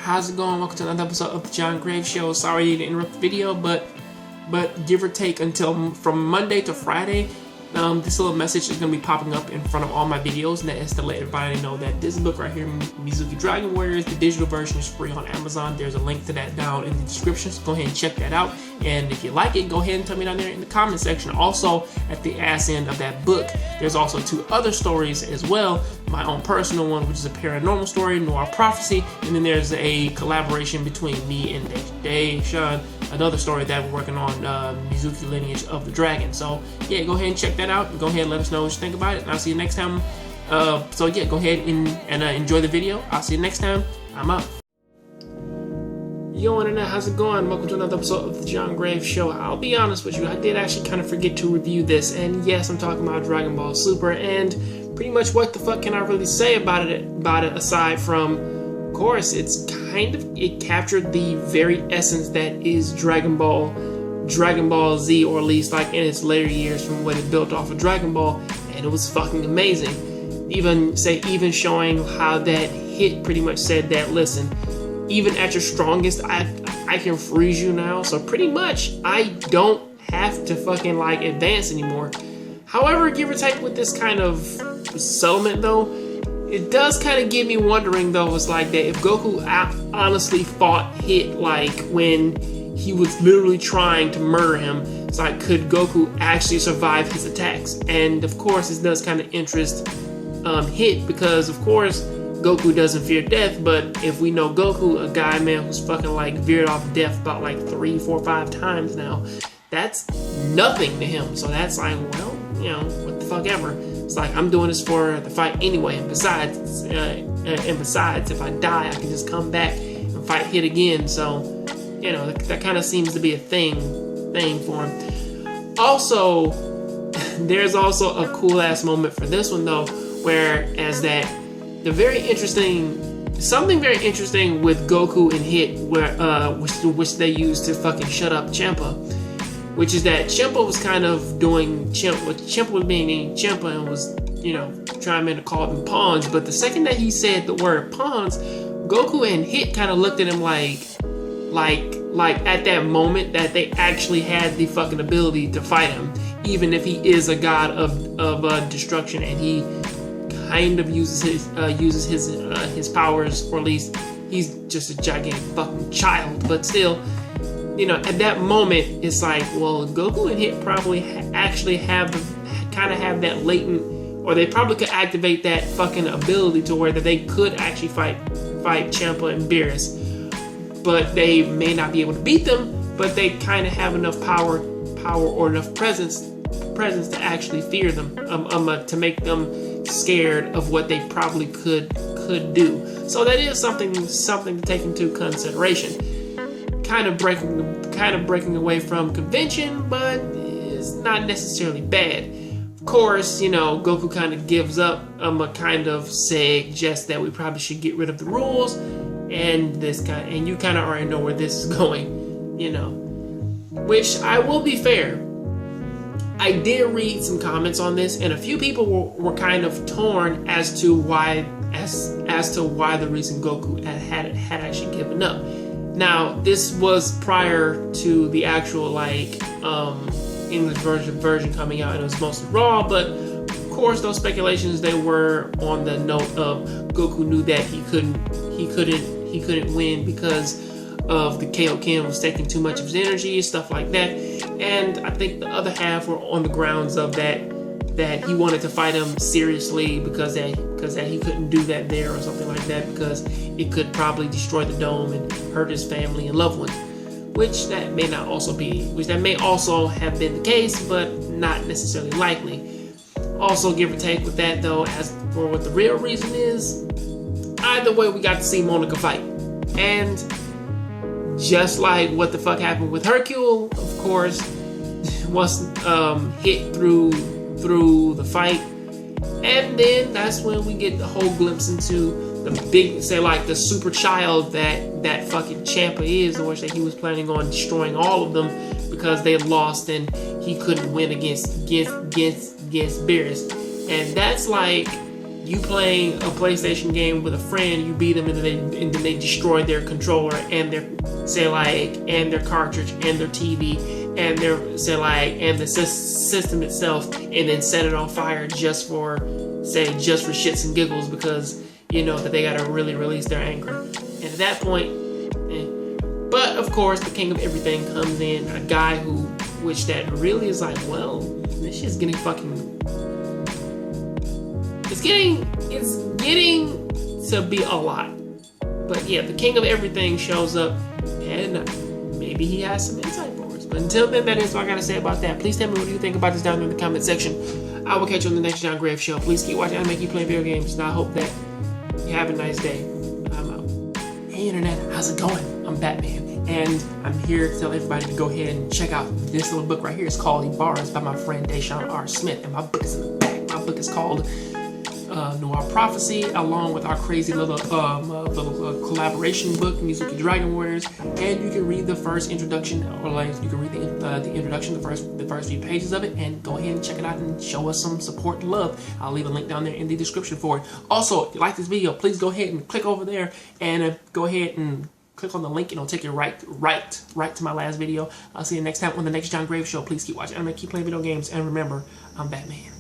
how's it going? Welcome to another episode of the Jongravesshow. Sorry to interrupt the video, but give or take until from Monday to Friday, this little message is going to be popping up in front of all my videos, and that is to let everybody know that this book right here, Mizuki Dragon Warriors, the digital version is free on Amazon. There's a link to that down in the description, so go ahead and check that out. And if you like it, go ahead and tell me down there in the comment section. Also, at the ass end of that book, there's also 2 other stories as well. My own personal one, which is a paranormal story, Noir Prophecy, and then there's a collaboration between me and Dae-Shun, another story that we're working on, Mizuki Lineage of the Dragon. So yeah, go ahead and check that out. Go ahead and let us know what you think about it, and I'll see you next time. So yeah, go ahead and enjoy the video. I'll see you next time. I'm out. Yo, internet, how's it going? Welcome to another episode of the Jongravesshow. I'll be honest with you, I did actually kind of forget to review this, and yes, I'm talking about Dragon Ball Super, and pretty much what the fuck can I really say about it aside from, of course, it captured the very essence that is Dragon Ball Z, or at least like in its later years from what it built off of Dragon Ball, and it was fucking amazing. Even showing how that hit pretty much said that, listen, even at your strongest, I can freeze you now, so pretty much I don't have to fucking like advance anymore. However, give or take with this kind of settlement though, it does kind of get me wondering though, it's like that if Goku honestly fought Hit like when he was literally trying to murder him, it's like, could Goku actually survive his attacks? And of course this does kind of interest Hit, because of course Goku doesn't fear death, but if we know Goku, a guy, man, who's fucking like veered off death about like 3, 4, 5 times now, that's nothing to him. So that's like, well, you know, what the fuck ever. It's like, I'm doing this for the fight anyway, and besides, if I die, I can just come back and fight Hit again. So, you know, that kind of seems to be a thing for him. Also, there's also a cool ass moment for this one though, whereas that something very interesting with Goku and Hit, which they used to fucking shut up Champa, which is that Champa was kind of doing Champa was being Champa and was, you know, trying to call them pawns, but the second that he said the word pawns, Goku and Hit kind of looked at him like at that moment that they actually had the fucking ability to fight him, even if he is a god of destruction, and he kind of uses his powers, or at least he's just a gigantic fucking child. But still, you know, at that moment, it's like, well, Goku and Hit probably actually have that latent, or they probably could activate that fucking ability to where that they could actually fight Champa and Beerus, but they may not be able to beat them, but they kind of have enough power or enough presence to actually fear them, to make them scared of what they probably could do. So that is something to take into consideration. Kind of breaking away from convention, but it's not necessarily bad. Of course, you know, Goku kind of gives up, kind of suggests that we probably should get rid of the rules, and you kind of already know where this is going, you know. Which, I will be fair, I did read some comments on this, and a few people were kind of torn as to why the reason Goku had actually given up. Now, this was prior to the actual like English version coming out, and it was mostly raw. But of course, those speculations, they were on the note of Goku knew that he couldn't win because of the Kaioken was taking too much of his energy, stuff like that. And I think the other half were on the grounds of that he wanted to fight him seriously because that he couldn't do that there or something like that, because it could probably destroy the dome and hurt his family and loved ones, which that may also have been the case, but not necessarily likely. Also, give or take with that though, as for what the real reason is, either way we got to see Monica fight. And just like what the fuck happened with Hercule, of course, was hit through the fight, and then that's when we get the whole glimpse into the big, say like the super child that fucking Champa is, in which that he was planning on destroying all of them because they lost and he couldn't win against Beerus. And that's like you playing a PlayStation game with a friend, you beat them, and then they destroy their controller and their and their cartridge and their TV and their and the system itself, and then set it on fire just for shits and giggles, because you know that they gotta really release their anger. And at that point, but of course, the king of everything comes in, a guy which really is like, well, this shit's getting fucking. It's getting to be a lot. But yeah, the king of everything shows up, and maybe he has some insight for us. But until then, that is what I gotta say about that. Please tell me what you think about this down in the comment section. I will catch you on the next John Graves show. Please keep watching anime, keep playing video games, and I hope that you have a nice day. I'm out. Hey internet, how's it going? I'm Batman, and I'm here to tell everybody to go ahead and check out this little book right here. It's called Ibarra. It's by my friend Deshaun R. Smith, and my book is in the back. My book is called Noir Prophecy, along with our crazy little collaboration book, Music Dragon Warriors, and you can read the first introduction, or you can read the introduction, the first few pages of it, and go ahead and check it out and show us some support and love. I'll leave a link down there in the description for it. Also, if you like this video, please go ahead and click over there and go ahead and click on the link, and it'll take you right to my last video. I'll see you next time on the next John Graves show. Please keep watching anime, keep playing video games, and remember, I'm Batman.